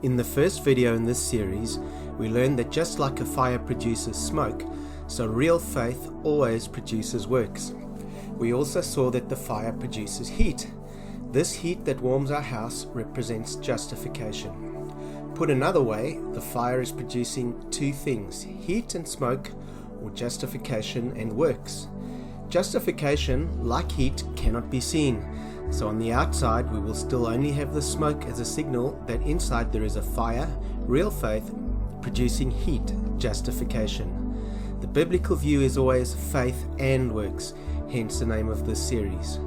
In the first video in this series, we learned that just like a fire produces smoke, so real faith always produces works. We also saw that the fire produces heat. This heat that warms our house represents justification. Put another way, the fire is producing two things, heat and smoke, or justification and works. Justification, like heat, cannot be seen. So on the outside, we will still only have the smoke as a signal that inside there is a fire, real faith, producing heat, justification. The biblical view is always faith and works, hence the name of this series.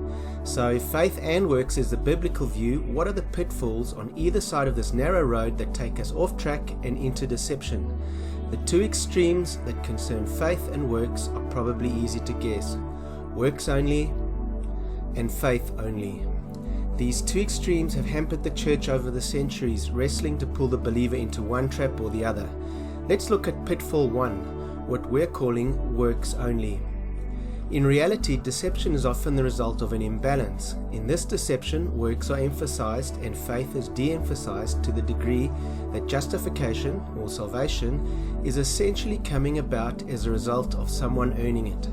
So if faith and works is the biblical view, what are the pitfalls on either side of this narrow road that take us off track and into deception? The two extremes that concern faith and works are probably easy to guess. Works only and faith only. These two extremes have hampered the church over the centuries, wrestling to pull the believer into one trap or the other. Let's look at pitfall 1, what we're calling works only. In reality, deception is often the result of an imbalance. In this deception, works are emphasized and faith is de-emphasized to the degree that justification, or salvation, is essentially coming about as a result of someone earning it.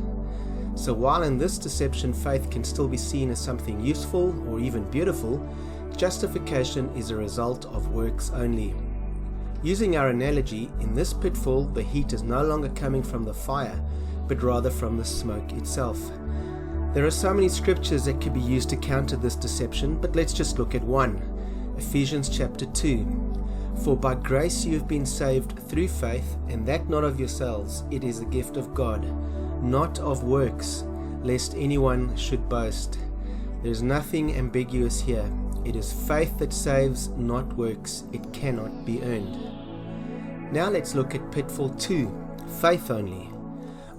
So while in this deception faith can still be seen as something useful or even beautiful, justification is a result of works only. Using our analogy, in this pitfall the heat is no longer coming from the fire, but rather from the smoke itself. There are so many scriptures that could be used to counter this deception, but let's just look at one. Ephesians chapter 2. For by grace you have been saved through faith, and that not of yourselves, it is the gift of God, not of works, lest anyone should boast. There is nothing ambiguous here. It is faith that saves, not works. It cannot be earned. Now let's look at pitfall 2, faith only.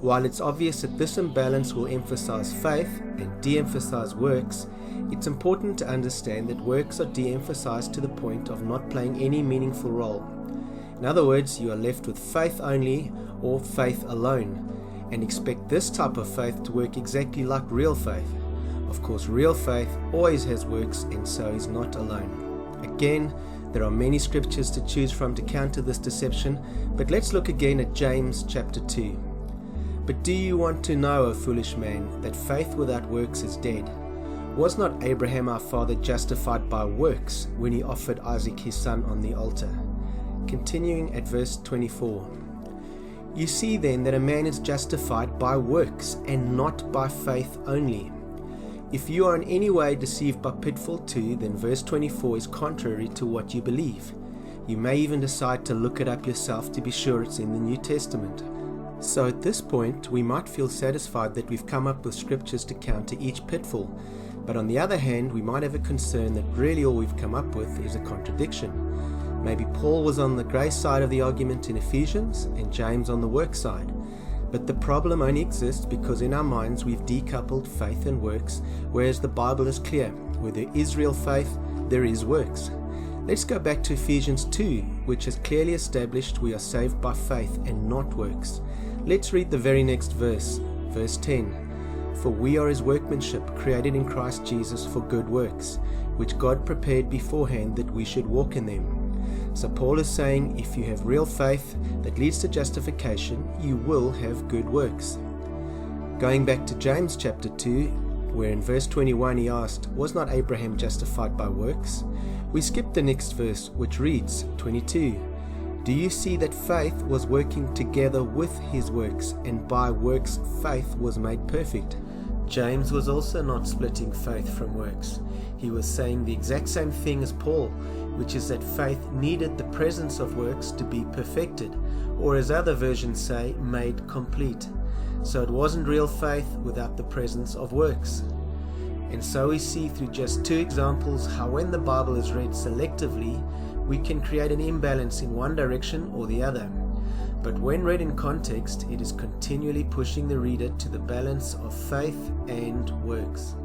While it's obvious that this imbalance will emphasize faith and de-emphasize works, it's important to understand that works are de-emphasized to the point of not playing any meaningful role. In other words, you are left with faith only or faith alone, and expect this type of faith to work exactly like real faith. Of course, real faith always has works, and so is not alone. Again, there are many scriptures to choose from to counter this deception, but let's look again at James chapter 2. But do you want to know, O foolish man, that faith without works is dead? Was not Abraham our father justified by works when he offered Isaac his son on the altar? Continuing at verse 24. You see then that a man is justified by works and not by faith only. If you are in any way deceived by pitfall 2, then verse 24 is contrary to what you believe. You may even decide to look it up yourself to be sure it's in the New Testament. So at this point, we might feel satisfied that we've come up with scriptures to counter each pitfall, but on the other hand, we might have a concern that really all we've come up with is a contradiction. Maybe Paul was on the grace side of the argument in Ephesians and James on the work side. But the problem only exists because in our minds we've decoupled faith and works, whereas the Bible is clear. Where there is real faith, there is works. Let's go back to Ephesians 2, which has clearly established we are saved by faith and not works. Let's read the very next verse, verse 10. For we are his workmanship, created in Christ Jesus for good works, which God prepared beforehand that we should walk in them. So Paul is saying if you have real faith that leads to justification, you will have good works. Going back to James chapter 2, where in verse 21 he asked, was not Abraham justified by works? We skip the next verse, which reads, 22. Do you see that faith was working together with his works, and by works faith was made perfect? James was also not splitting faith from works. He was saying the exact same thing as Paul, which is that faith needed the presence of works to be perfected, or as other versions say, made complete. So it wasn't real faith without the presence of works. And so we see through just two examples how when the Bible is read selectively, we can create an imbalance in one direction or the other. But when read in context, it is continually pushing the reader to the balance of faith and works.